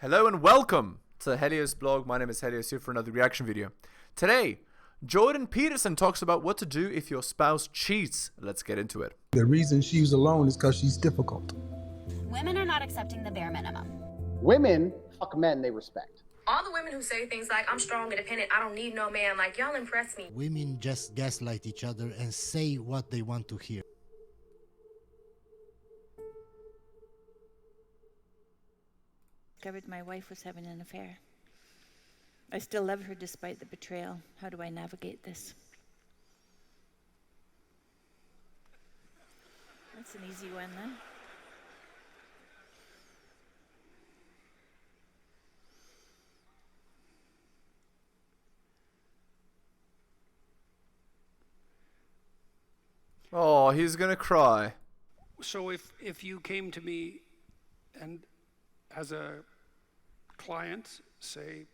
Hello and welcome to the Helios blog. My name is Helios here for another reaction video. Today, Jordan Peterson talks about what to do if your spouse cheats. Let's get into it. The reason she's alone is because she's difficult. Women are not accepting the bare minimum. Women fuck men they respect. All the women who say things like, I'm strong, independent, I don't need no man, like, y'all impress me. Women just gaslight each other and say what they want to hear. Discovered my wife was having an affair. I still love her despite the betrayal. How do I navigate this? That's an easy one, then. Oh, he's gonna cry. So if you came to me and as a client, say,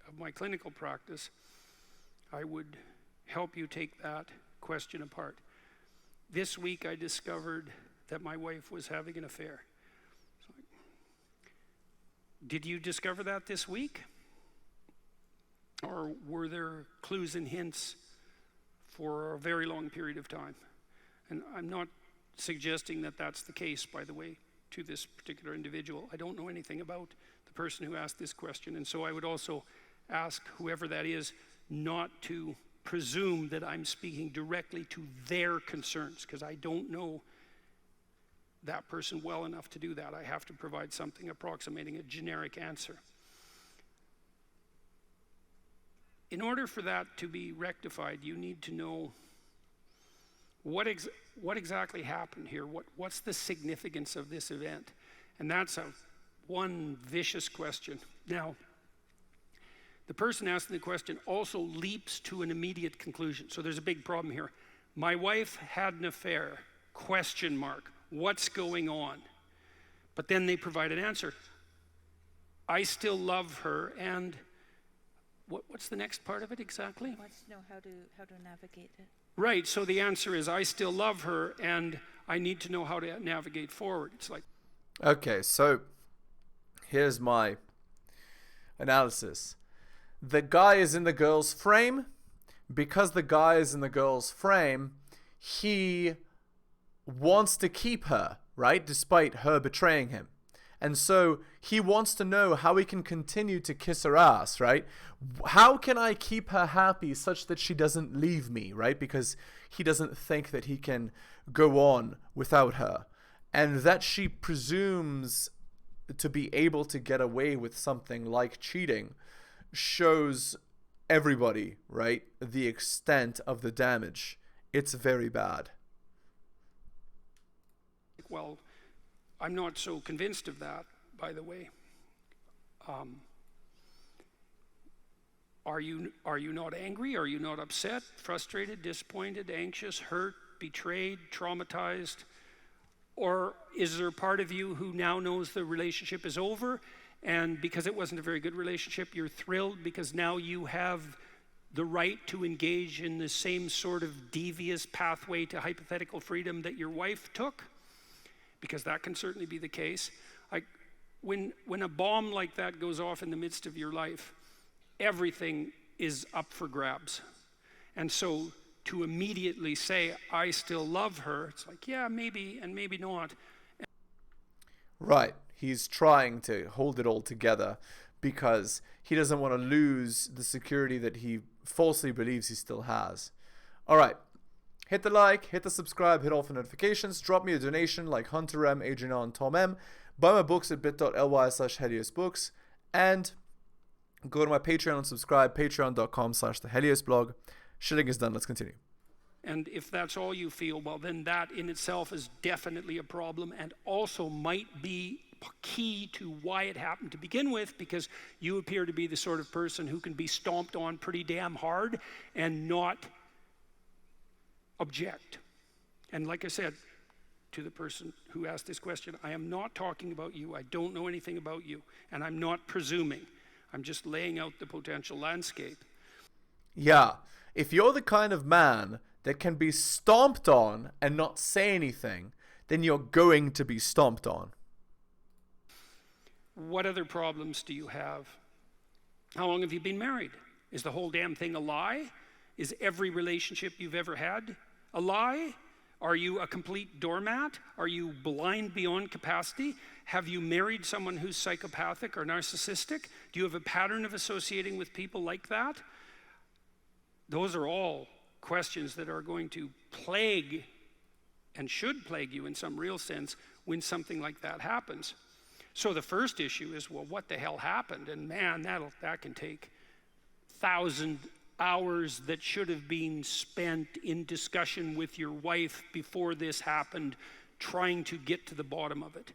of my clinical practice, I would help you take that question apart. This week I discovered that my wife was having an affair. Did you discover that this week? Or were there clues and hints for a very long period of time? And I'm not suggesting that that's the case, by the way, to this particular individual. I don't know anything about the person who asked this question, and so I would also ask whoever that is not to presume that I'm speaking directly to their concerns, because I don't know that person well enough to do that. I have to provide something approximating a generic answer. In order for that to be rectified, you need to know what exactly happened here? What's the significance of this event? And that's one vicious question. Now, the person asking the question also leaps to an immediate conclusion. So there's a big problem here. My wife had an affair, question mark. What's going on? But then they provide an answer. I still love her, and what's the next part of it exactly? Wants to know how to navigate it. Right, so the answer is I still love her and I need to know how to navigate forward. It's like... Okay, so here's my analysis. The guy is in the girl's frame. Because the guy is in the girl's frame, he wants to keep her, right? Despite her betraying him. And so he wants to know how he can continue to kiss her ass, right? How can I keep her happy such that she doesn't leave me, right? Because he doesn't think that he can go on without her. And that she presumes to be able to get away with something like cheating shows everybody, right, the extent of the damage. It's very bad. Well, I'm not so convinced of that, by the way. Are you not angry? Are you not upset, frustrated, disappointed, anxious, hurt, betrayed, traumatized? Or is there a part of you who now knows the relationship is over, and because it wasn't a very good relationship, you're thrilled because now you have the right to engage in the same sort of devious pathway to hypothetical freedom that your wife took? Because that can certainly be the case. When a bomb like that goes off in the midst of your life, everything is up for grabs. And so to immediately say, I still love her, it's like, yeah, maybe and maybe not. Right. He's trying to hold it all together because he doesn't want to lose the security that he falsely believes he still has. All right. Hit the like, hit the subscribe, hit all the notifications, drop me a donation like Hunter M, Adrian and Tom M, buy my books at bit.ly/heliosbooks, and go to my Patreon and subscribe, patreon.com/theheliosblog. Shilling is done, let's continue. And if that's all you feel, well, then that in itself is definitely a problem and also might be key to why it happened to begin with, because you appear to be the sort of person who can be stomped on pretty damn hard and not object. And like I said to the person who asked this question, I am not talking about you. I don't know anything about you, and I'm not presuming. I'm just laying out the potential landscape. Yeah, if you're the kind of man that can be stomped on and not say anything, then you're going to be stomped on. What other problems do you have? How long have you been married? Is the whole damn thing a lie? Is every relationship you've ever had a lie? Are you a complete doormat? Are you blind beyond capacity? Have you married someone who's psychopathic or narcissistic? Do you have a pattern of associating with people like that? Those are all questions that are going to plague and should plague you in some real sense when something like that happens. So the first issue is, well, what the hell happened? And man, that can take 1,000 hours that should have been spent in discussion with your wife before this happened, trying to get to the bottom of it.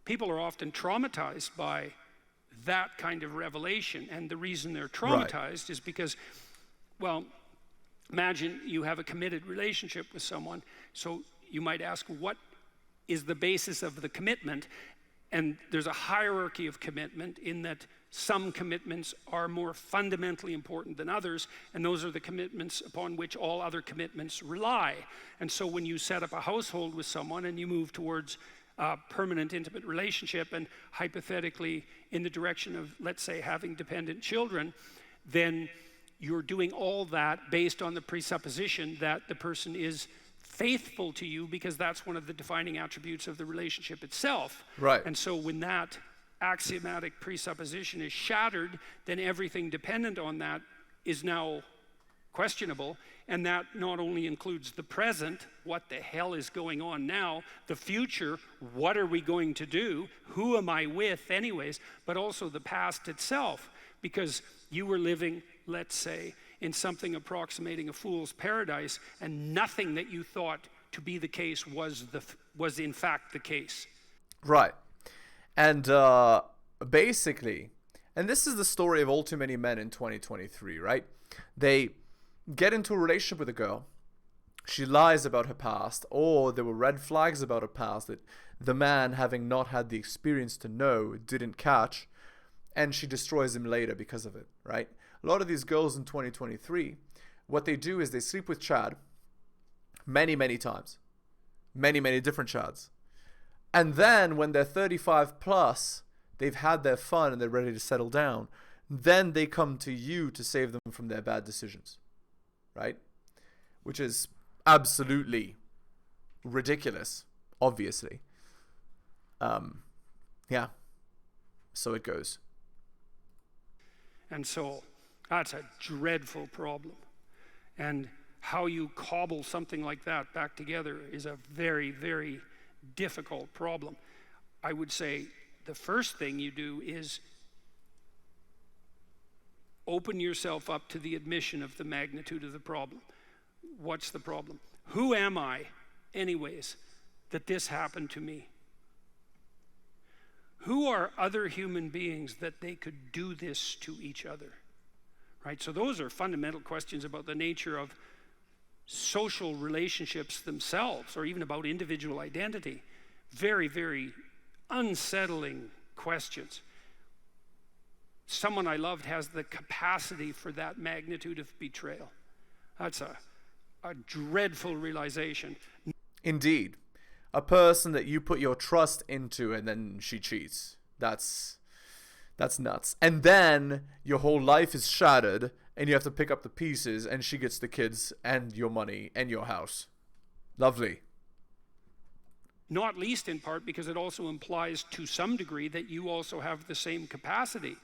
People are often traumatized by that kind of revelation, and the reason they're traumatized is because, well, imagine you have a committed relationship with someone, so you might ask, what is the basis of the commitment? And there's a hierarchy of commitment in that some commitments are more fundamentally important than others, and those are the commitments upon which all other commitments rely. And so when you set up a household with someone and you move towards a permanent intimate relationship, and hypothetically in the direction of, let's say, having dependent children, then you're doing all that based on the presupposition that the person is faithful to you, because that's one of the defining attributes of the relationship itself. Right. And so when that axiomatic presupposition is shattered, then everything dependent on that is now questionable. And that not only includes the present, what the hell is going on now, the future, what are we going to do, who am I with anyways, but also the past itself, because you were living, let's say, in something approximating a fool's paradise, and nothing that you thought to be the case was in fact the case. Right. And basically, and this is the story of all too many men in 2023, right? They get into a relationship with a girl. She lies about her past, or there were red flags about her past that the man, having not had the experience to know, didn't catch, and she destroys him later because of it, right? A lot of these girls in 2023, what they do is they sleep with Chad many, many times. Many, many different Chads. And then when they're 35 plus, they've had their fun and they're ready to settle down, then they come to you to save them from their bad decisions, right? Which is absolutely ridiculous, obviously. Yeah, so it goes. And so that's a dreadful problem. And how you cobble something like that back together is a very, very difficult problem. I would say the first thing you do is open yourself up to the admission of the magnitude of the problem. What's the problem? Who am I, anyways, that this happened to me? Who are other human beings that they could do this to each other? Right? So those are fundamental questions about the nature of social relationships themselves, or even about individual identity. Very, very unsettling questions. Someone I loved has the capacity for that magnitude of betrayal. That's a dreadful realization. Indeed. A person that you put your trust into and then she cheats. That's nuts. And then your whole life is shattered and you have to pick up the pieces and she gets the kids and your money and your house. Lovely. Not least in part because it also implies to some degree that you also have the same capacity.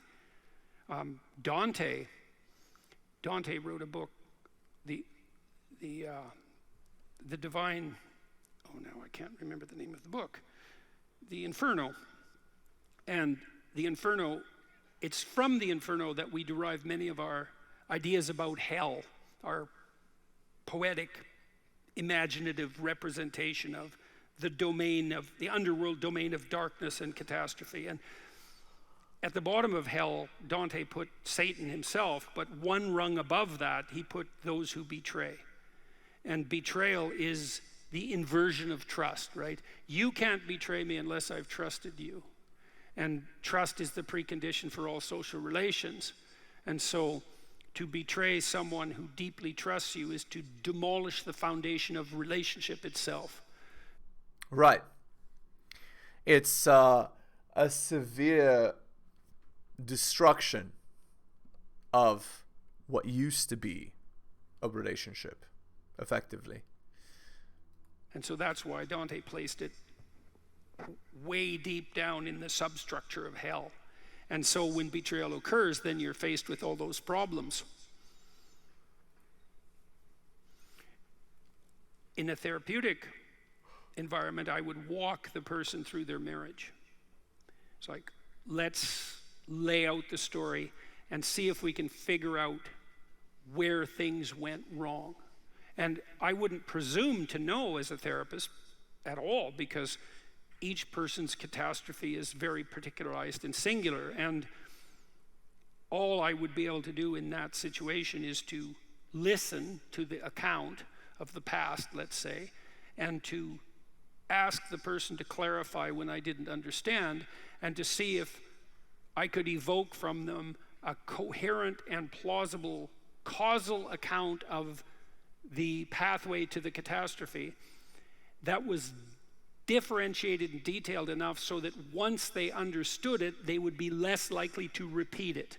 Dante wrote a book, the divine, oh now I can't remember the name of the book, the Inferno. And the Inferno, it's from the Inferno that we derive many of our ideas about hell, our poetic, imaginative representation of the domain of the underworld domain of darkness and catastrophe. And at the bottom of hell, Dante put Satan himself, but one rung above that, he put those who betray. And betrayal is the inversion of trust, right? You can't betray me unless I've trusted you. And trust is the precondition for all social relations. And so to betray someone who deeply trusts you is to demolish the foundation of relationship itself. Right. It's a severe destruction of what used to be a relationship, effectively. And so that's why Dante placed it way deep down in the substructure of hell. And so when betrayal occurs, then you're faced with all those problems. In a therapeutic environment, I would walk the person through their marriage. It's like, let's lay out the story and see if we can figure out where things went wrong. And I wouldn't presume to know as a therapist at all, because each person's catastrophe is very particularized and singular. And all I would be able to do in that situation is to listen to the account of the past, let's say, and to ask the person to clarify when I didn't understand, and to see if I could evoke from them a coherent and plausible causal account of the pathway to the catastrophe that was differentiated and detailed enough so that once they understood it, they would be less likely to repeat it.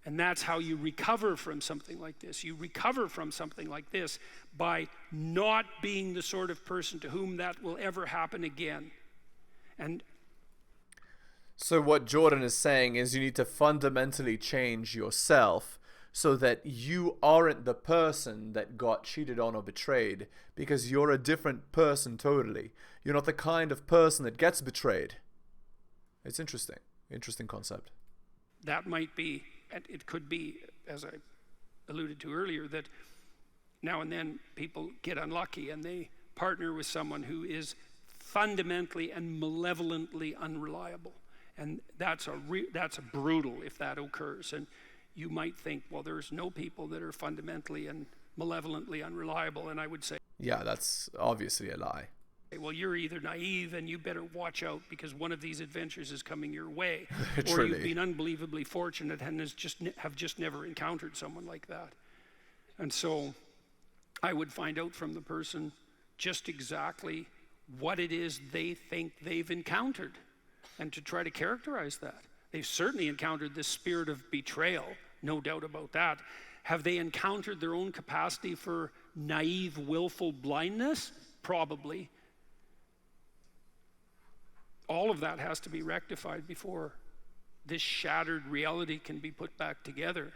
And that's how you recover from something like this. You recover from something like this by not being the sort of person to whom that will ever happen again. And so what Jordan is saying is you need to fundamentally change yourself so that you aren't the person that got cheated on or betrayed, because you're a different person totally. You're not the kind of person that gets betrayed. It's interesting. Interesting concept. that might be, and it could be, as I alluded to earlier, that now and then people get unlucky and they partner with someone who is fundamentally and malevolently unreliable. And that's a brutal if that occurs. And you might think, well, there's no people that are fundamentally and malevolently unreliable. And I would say, yeah, that's obviously a lie. well, you're either naive and you better watch out because one of these adventures is coming your way, or Truly. you've been unbelievably fortunate and have just never encountered someone like that. And so I would find out from the person just exactly what it is they think they've encountered and to try to characterize that. They've certainly encountered this spirit of betrayal, no doubt about that. Have they encountered their own capacity for naive, willful blindness? Probably. All of that has to be rectified before this shattered reality can be put back together.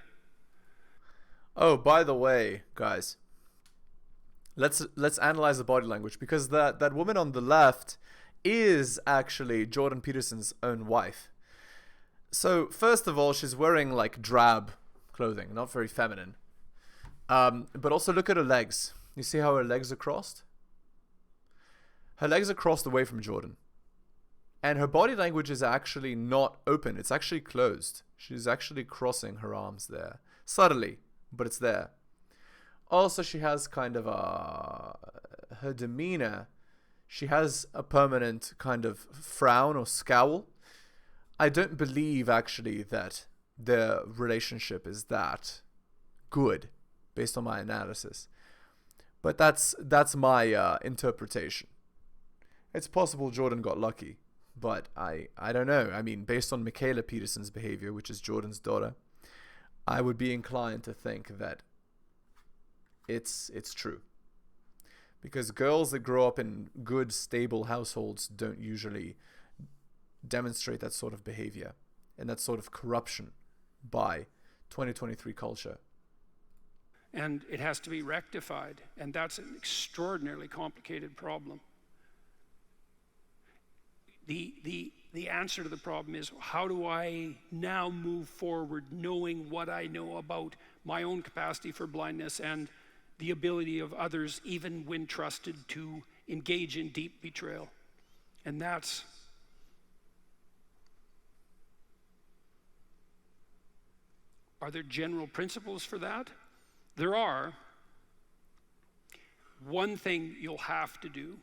Oh, by the way, guys, let's analyze the body language, because that woman on the left is actually Jordan Peterson's own wife. So first of all, she's wearing like drab clothing, not very feminine. But also look at her legs. You see how her legs are crossed? Her legs are crossed away from Jordan. And her body language is actually not open. It's actually closed. She's actually crossing her arms there. Subtly, but it's there. Also, she has kind of her demeanor. She has a permanent kind of frown or scowl. I don't believe actually that their relationship is that good based on my analysis. But that's my interpretation. It's possible Jordan got lucky, but I don't know. I mean, based on Michaela Peterson's behavior, which is Jordan's daughter, I would be inclined to think that it's true. Because girls that grow up in good, stable households don't usually demonstrate that sort of behavior and that sort of corruption by 2023 culture. And it has to be rectified, and that's an extraordinarily complicated problem. The answer to the problem is, how do I now move forward knowing what I know about my own capacity for blindness and the ability of others, even when trusted, to engage in deep betrayal? And that's are there general principles for that? There are. One thing you'll have to do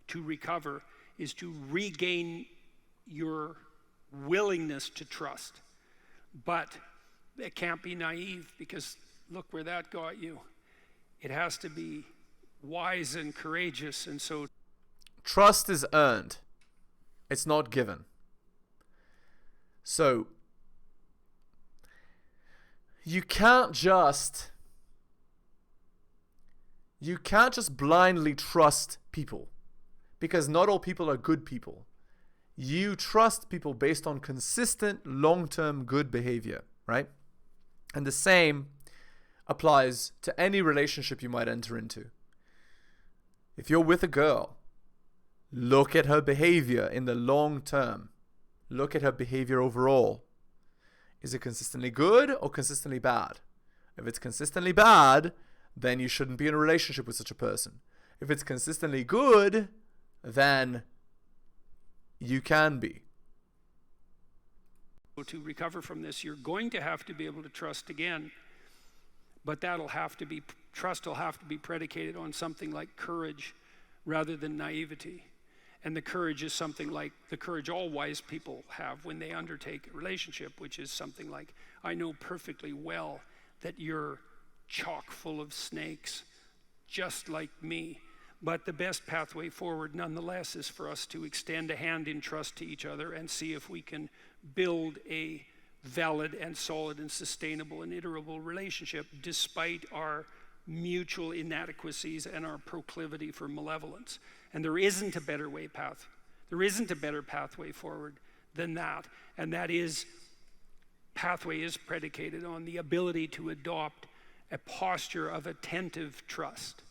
to recover is to regain your willingness to trust. But it can't be naive, because look where that got you. It has to be wise and courageous, and so Trust is earned. It's not given. So you can't just blindly trust people, because not all people are good people. You trust people based on consistent long-term good behavior, right? And the same applies to any relationship you might enter into. If you're with a girl, look at her behavior in the long term. Look at her behavior overall. Is it consistently good or consistently bad? If it's consistently bad, then you shouldn't be in a relationship with such a person. If it's consistently good, then you can be. To recover from this, you're going to have to be able to trust again, but trust will have to be predicated on something like courage rather than naivety. And the courage is something like the courage all wise people have when they undertake a relationship, which is something like, I know perfectly well that you're chock full of snakes, just like me. But the best pathway forward, nonetheless, is for us to extend a hand in trust to each other and see if we can build a valid and solid and sustainable and iterable relationship despite our mutual inadequacies and our proclivity for malevolence. And there isn't a better pathway forward than that. And that pathway is predicated on the ability to adopt a posture of attentive trust.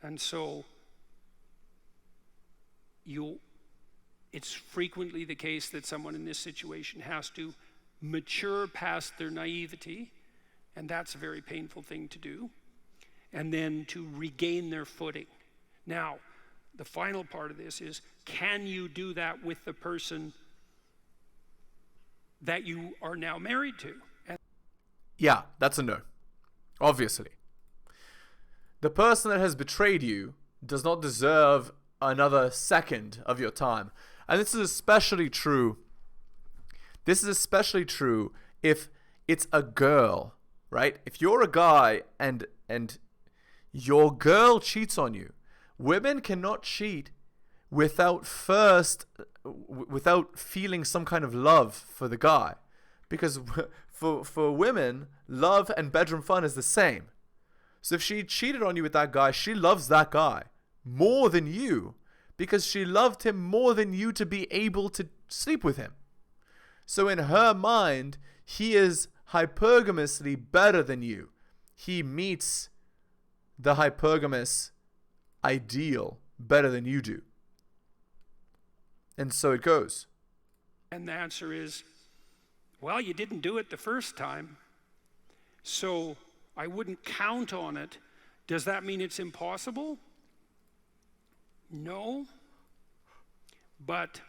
And so it's frequently the case that someone in this situation has to mature past their naivety, and that's a very painful thing to do, and then to regain their footing. Now, the final part of this is, can you do that with the person that you are now married to? Yeah, that's a no. Obviously. The person that has betrayed you does not deserve another second of your time. And this is especially true. This is especially true if it's a girl, right? If you're a guy and your girl cheats on you, women cannot cheat without feeling some kind of love for the guy. Because for women, love and bedroom fun is the same. So if she cheated on you with that guy, she loves that guy more than you, because she loved him more than you to be able to sleep with him. So in her mind, he is hypergamously better than you. He meets the hypergamous ideal better than you do. And so it goes. And the answer is, well, you didn't do it the first time, so I wouldn't count on it. Does that mean it's impossible? No. But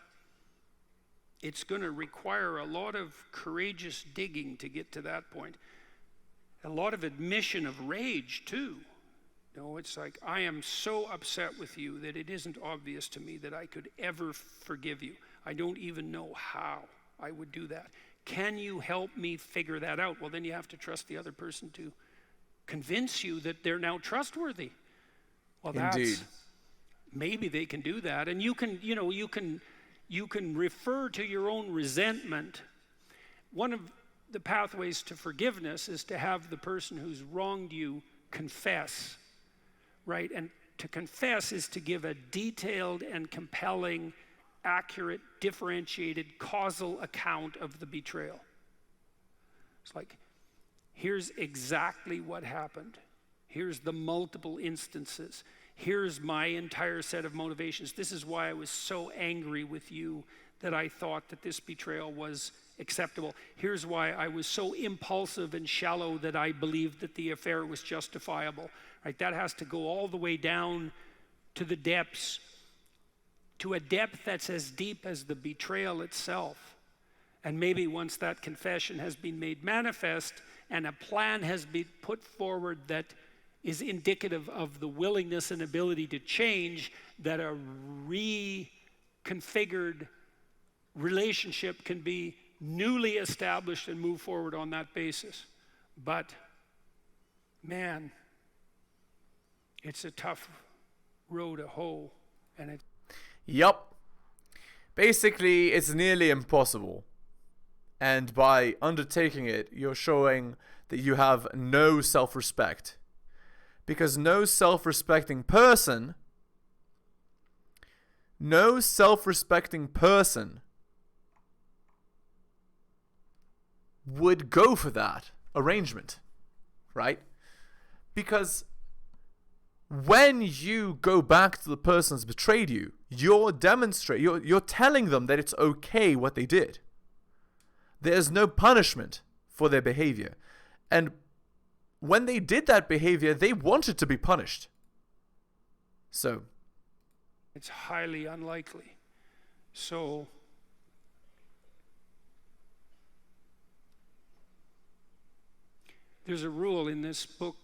it's going to require a lot of courageous digging to get to that point. A lot of admission of rage, too. No, it's like, I am so upset with you that it isn't obvious to me that I could ever forgive you. I don't even know how I would do that. Can you help me figure that out? Well, then you have to trust the other person to convince you that they're now trustworthy. Well, Indeed. Maybe they can do that. And you can refer to your own resentment. One of the pathways to forgiveness is to have the person who's wronged you confess, right? And to confess is to give a detailed and compelling, accurate, differentiated, causal account of the betrayal. It's like, here's exactly what happened. Here's the multiple instances. Here's my entire set of motivations. This is why I was so angry with you that I thought that this betrayal was acceptable. Here's why I was so impulsive and shallow that I believed that the affair was justifiable. Right? That has to go all the way down to the depths, to a depth that's as deep as the betrayal itself. And maybe once that confession has been made manifest and a plan has been put forward that is indicative of the willingness and ability to change, that a reconfigured relationship can be newly established and move forward on that basis. But, man, it's a tough row to hoe. And Yup. Basically, it's nearly impossible. And by undertaking it, you're showing that you have no self-respect. Because no self-respecting person would go for that arrangement, right? Because when you go back to the person who's betrayed you, you're telling them that it's okay what they did. There's no punishment for their behavior. And when they did that behavior, they wanted to be punished. So it's highly unlikely. So there's a rule in this book: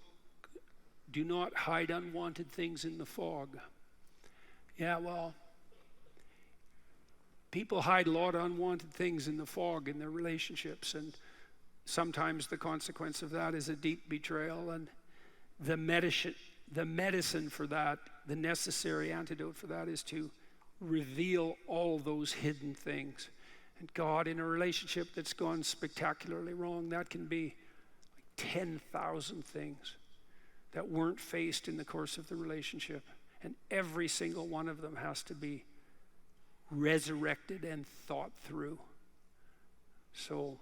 do not hide unwanted things in the fog. Yeah, well, people hide a lot of unwanted things in the fog in their relationships, and sometimes the consequence of that is a deep betrayal. And the medicine for that, the necessary antidote for that, is to reveal all those hidden things. And God, in a relationship that's gone spectacularly wrong, that can be like 10,000 things that weren't faced in the course of the relationship. And every single one of them has to be resurrected and thought through. So,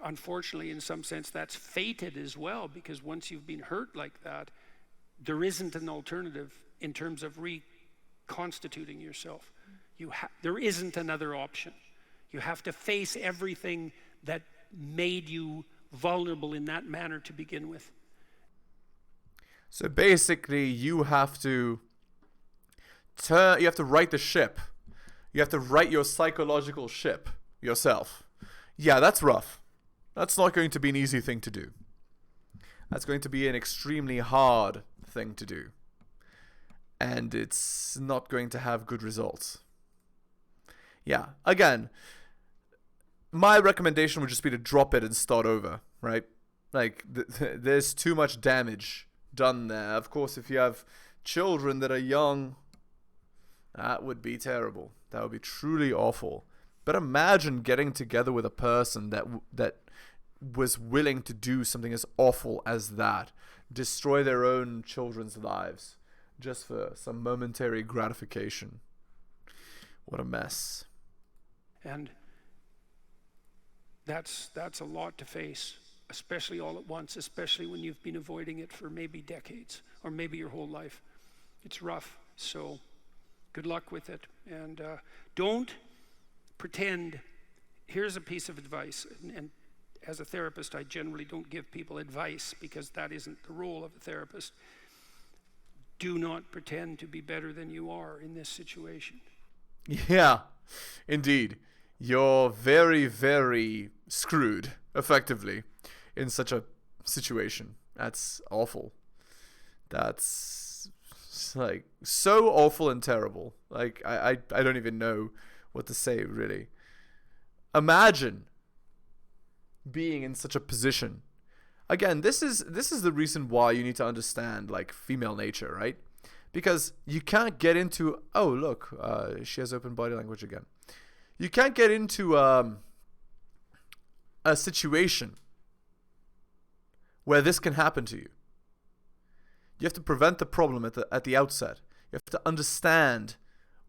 unfortunately, in some sense, that's fated as well, because once you've been hurt like that, there isn't an alternative in terms of reconstituting yourself. There isn't another option. You have to face everything that made you vulnerable in that manner to begin with. So basically, you have to right the ship. You have to right your psychological ship yourself. Yeah, that's rough. That's not going to be an easy thing to do. That's going to be an extremely hard thing to do. And it's not going to have good results. Yeah, again, my recommendation would just be to drop it and start over, right? Like, there's too much damage done there. Of course, if you have children that are young, that would be terrible. That would be truly awful. But imagine getting together with a person that was willing to do something as awful as that, destroy their own children's lives just for some momentary gratification. What a mess. And that's a lot to face, especially all at once, especially when you've been avoiding it for maybe decades or maybe your whole life. It's rough. So good luck with it. And don't pretend. Here's a piece of advice. And as a therapist, I generally don't give people advice because that isn't the role of a therapist. Do not pretend to be better than you are in this situation. Yeah, indeed. You're very, very screwed, effectively, in such a situation. That's awful. That's like so awful and terrible. Like I don't even know what to say, really. Imagine being in such a position. Again, this is the reason why you need to understand like female nature, right? Because you can't get into, oh look, she has open body language again. You can't get into a situation where this can happen to you. You have to prevent the problem at the outset. You have to understand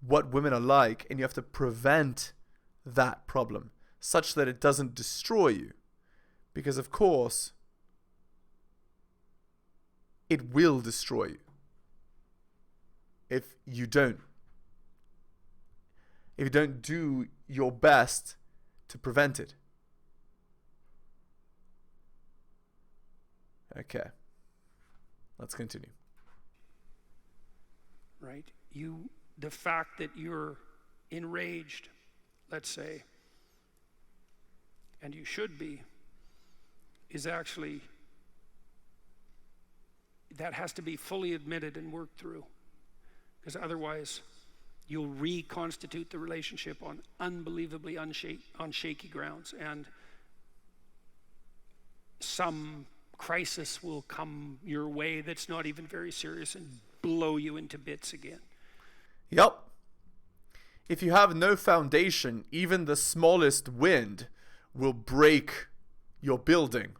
what women are like, and you have to prevent that problem such that it doesn't destroy you. Because of course, it will destroy you if you don't do your best to prevent it. Okay. Let's continue. Right? The fact that you're enraged, let's say, and you should be, is actually, that has to be fully admitted and worked through. Because otherwise, you'll reconstitute the relationship on unbelievably on shaky grounds, and some crisis will come your way that's not even very serious, and blow you into bits again. Yup. If you have no foundation, even the smallest wind will break your building,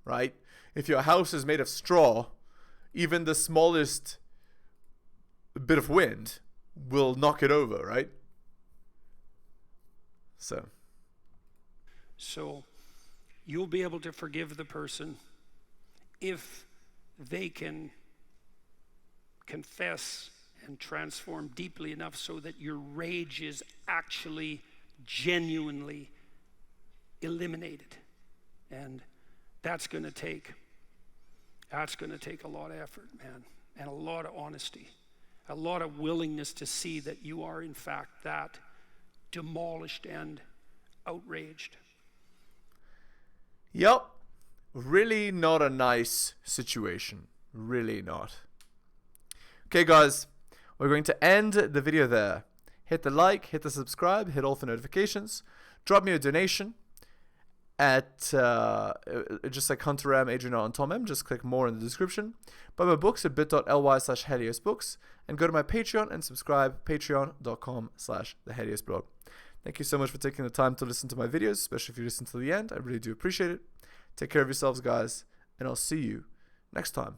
right? If your house is made of straw, even the smallest bit of wind will knock it over, right? So you'll be able to forgive the person if they can confess and transform deeply enough so that your rage is actually genuinely eliminated. And that's going to take a lot of effort, man, and a lot of honesty, a lot of willingness to see that you are in fact that demolished and outraged. Yep. Really not a nice situation. Really not. Okay, guys. We're going to end the video there. Hit the like, hit the subscribe, hit all for notifications. Drop me a donation at just like Hunter M, Adrian R, and Tom M. Just click more in the description. Buy my books at bit.ly/heliosbooks. And go to my Patreon and subscribe, patreon.com/theheliosblog. Thank you so much for taking the time to listen to my videos, especially if you listen to the end. I really do appreciate it. Take care of yourselves, guys, and I'll see you next time.